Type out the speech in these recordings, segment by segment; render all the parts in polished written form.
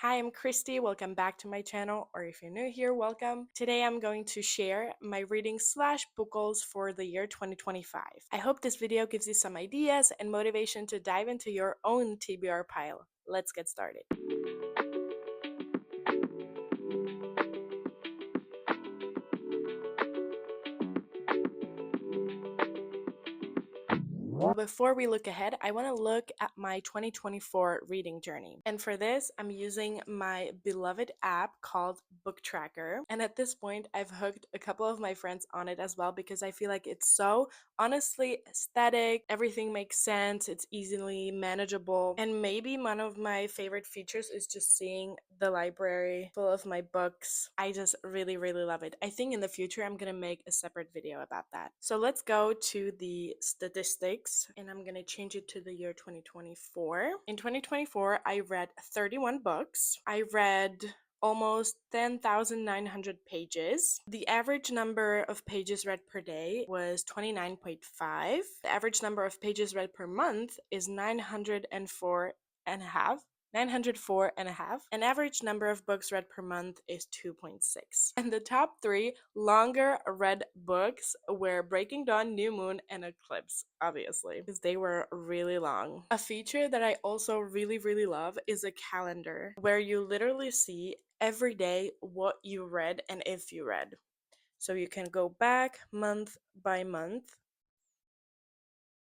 Hi, I'm Christy. Welcome back to my channel, or if you're new here, welcome. Today I'm going to share my reading slash book goals for the year 2025. I hope this video gives you some ideas and motivation to dive into your own TBR pile. Let's get started. Before we look ahead, I want to look at my 2024 reading journey. And for this, I'm using my beloved app called Book Tracker. And at this point, I've hooked a couple of my friends on it as well because I feel like it's so honestly aesthetic. Everything makes sense. It's easily manageable. And maybe one of my favorite features is just seeing the library full of my books. I just really, really love it. I think in the future, I'm going to make a separate video about that. So let's go to the statistics and I'm going to change it to the year 2024. In 2024, I read 31 books. I read almost 10,900 pages. The average number of pages read per day was 29.5. The average number of pages read per month is 904 and a half. 904 and a half. An average number of books read per month is 2.6. And the top three longer read books were Breaking Dawn, New Moon, and Eclipse, obviously, because they were really long. A feature that I also really, really love is a calendar where you literally see every day what you read and if you read. So you can go back month by month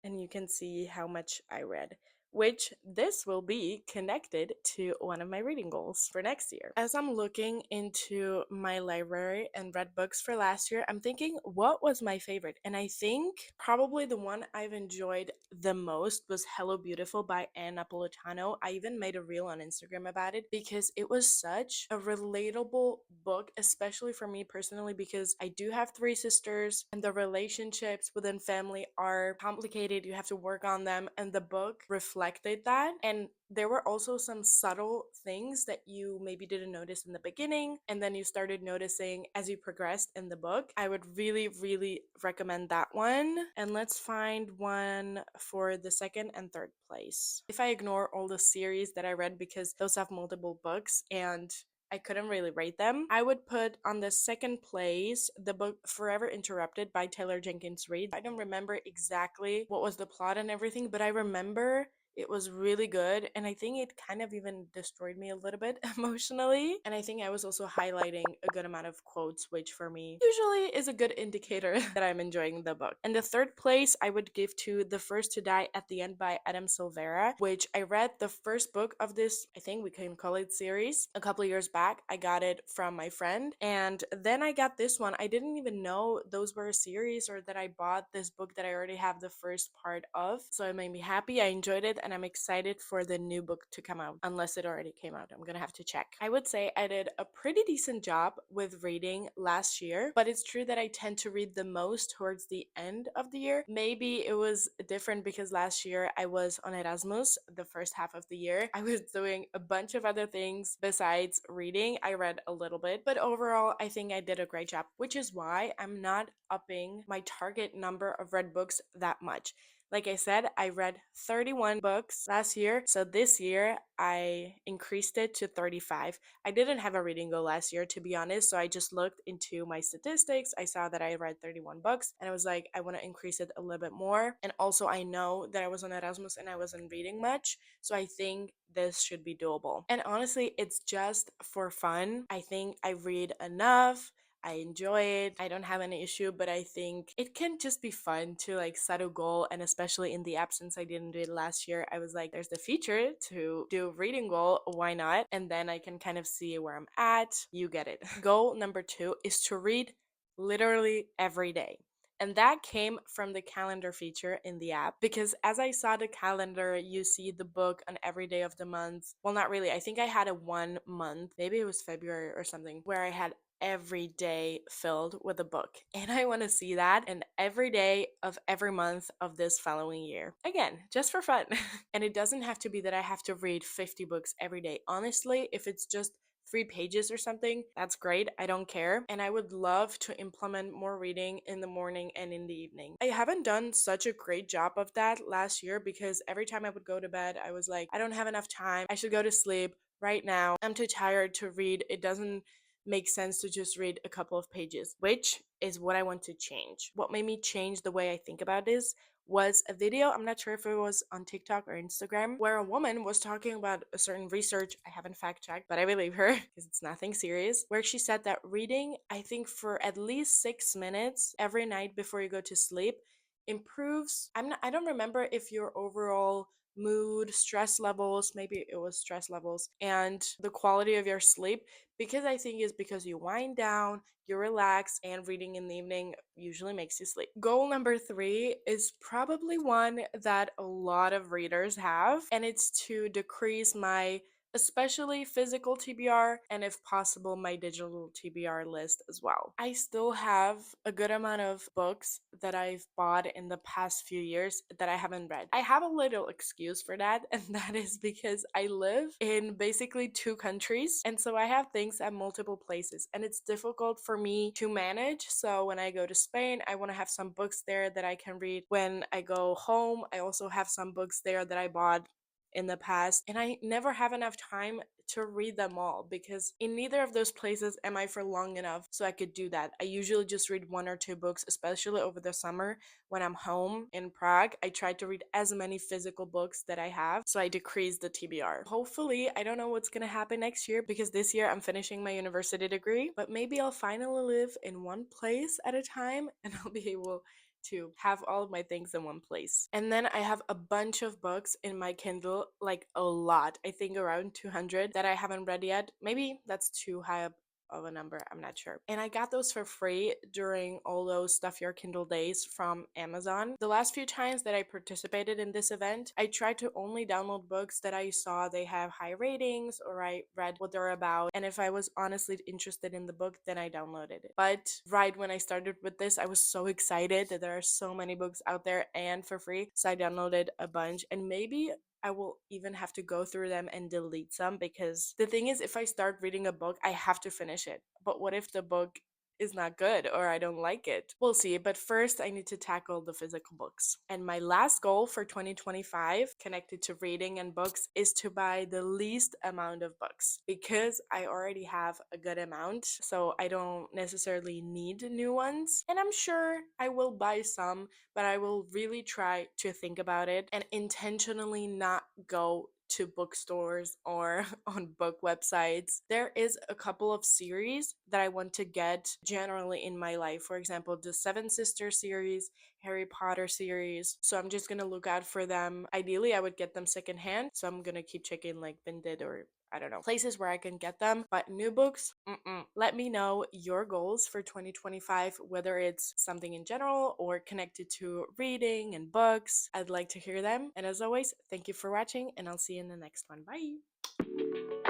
and you can see how much I read, which this will be connected to one of my reading goals for next year. As I'm looking into my library and read books for last year, I'm thinking, what was my favorite? And I think probably the one I've enjoyed the most was Hello Beautiful by Anne Napolitano. I even made a reel on Instagram about it because it was such a relatable book, especially for me personally, because I do have three sisters and the relationships within family are complicated. You have to work on them, and the book reflected that. And there were also some subtle things that you maybe didn't notice in the beginning, and then you started noticing as you progressed in the book. I would really, really recommend that one. And let's find one for the second and third place. If I ignore all the series that I read because those have multiple books and I couldn't really rate them, I would put on the second place the book Forever Interrupted by Taylor Jenkins Reid. I don't remember exactly what was the plot and everything, but I remember it was really good, and I think it kind of even destroyed me a little bit emotionally. And I think I was also highlighting a good amount of quotes, which for me usually is a good indicator that I'm enjoying the book. And the third place I would give to The First to Die at the End by Adam Silvera, which I read the first book of this, I think we can call it series, a couple of years back. I got it from my friend, and then I got this one. I didn't even know those were a series or that I bought this book that I already have the first part of. So it made me happy. I enjoyed it, and I'm excited for the new book to come out, unless it already came out. I'm gonna have to check. I would say I did a pretty decent job with reading last year, but it's true that I tend to read the most towards the end of the year. Maybe it was different because last year I was on Erasmus the first half of the year. I was doing a bunch of other things besides reading. I read a little bit, but overall I think I did a great job, which is why I'm not upping my target number of read books that much. Like I said, I read 31 books last year, so this year I increased it to 35. I didn't have a reading goal last year, to be honest, so I just looked into my statistics. I saw that I read 31 books, and I was like, I want to increase it a little bit more. And also, I know that I was on Erasmus and I wasn't reading much, so I think this should be doable. And honestly, it's just for fun. I think I read enough. I enjoy it. I don't have any issue, but I think it can just be fun to like set a goal. And especially in the absence, I didn't do it last year. I was like, there's the feature to do reading goal. Why not? And then I can kind of see where I'm at. You get it. Goal number 2 is to read literally every day. And that came from the calendar feature in the app because as I saw the calendar, you see the book on every day of the month. Well, not really. I think I had a 1 month, maybe it was February or something, where I had every day filled with a book. And I want to see that in every day of every month of this following year. Again, just for fun. And it doesn't have to be that I have to read 50 books every day. Honestly, if it's just 3 pages or something, that's great. I don't care. And I would love to implement more reading in the morning and in the evening. I haven't done such a great job of that last year because every time I would go to bed, I was like, I don't have enough time. I should go to sleep. right now I'm too tired to read. It doesn't make sense to just read a couple of pages, which is what I want to change. What made me change the way I think about this was a video, I'm not sure if it was on TikTok or Instagram, where a woman was talking about a certain research. I haven't fact checked, but I believe her because it's nothing serious, where she said that reading, I think for at least 6 minutes every night before you go to sleep improves. I don't remember if your overall mood, stress levels, maybe it was stress levels, and the quality of your sleep, because I think it's because you wind down, you relax, and reading in the evening usually makes you sleep. Goal number 3 is probably one that a lot of readers have, and it's to decrease my especially physical TBR, and if possible, my digital TBR list as well. I still have a good amount of books that I've bought in the past few years that I haven't read. I have a little excuse for that, and that is because I live in basically 2 countries, and so I have things at multiple places, and it's difficult for me to manage. So when I go to Spain, I want to have some books there that I can read. When I go home, I also have some books there that I bought in the past, and I never have enough time to read them all because in neither of those places am I for long enough so I could do that. I usually just read 1 or 2 books, especially over the summer when I'm home in Prague. I try to read as many physical books that I have so I decrease the TBR. Hopefully, I don't know what's gonna happen next year because this year I'm finishing my university degree, but maybe I'll finally live in one place at a time and I'll be able to have all of my things in one place. And then I have a bunch of books in my Kindle, like a lot. I think around 200 that I haven't read yet. Maybe that's too high up of a number, I'm not sure. And I got those for free during all those Stuff Your Kindle days from Amazon. The last few times that I participated in this event, I tried to only download books that I saw they have high ratings or I read what they're about. And if I was honestly interested in the book, then I downloaded it. But right when I started with this, I was so excited that there are so many books out there and for free. So I downloaded a bunch, and maybe I will even have to go through them and delete some because the thing is, if I start reading a book, I have to finish it. But what if the book is not good or I don't like it? We'll see. But first, I need to tackle the physical books. And my last goal for 2025, connected to reading and books, is to buy the least amount of books because I already have a good amount. So I don't necessarily need new ones. And I'm sure I will buy some, but I will really try to think about it and intentionally not go to bookstores or on book websites. There is a couple of series that I want to get generally in my life. For example, the Seven Sisters series, Harry Potter series. So I'm just gonna look out for them. Ideally, I would get them secondhand. So I'm gonna keep checking like Vinted or I don't know, places where I can get them. But new books, let me know your goals for 2025, whether it's something in general or connected to reading and books. I'd like to hear them. And as always, thank you for watching, and I'll see you in the next one. Bye.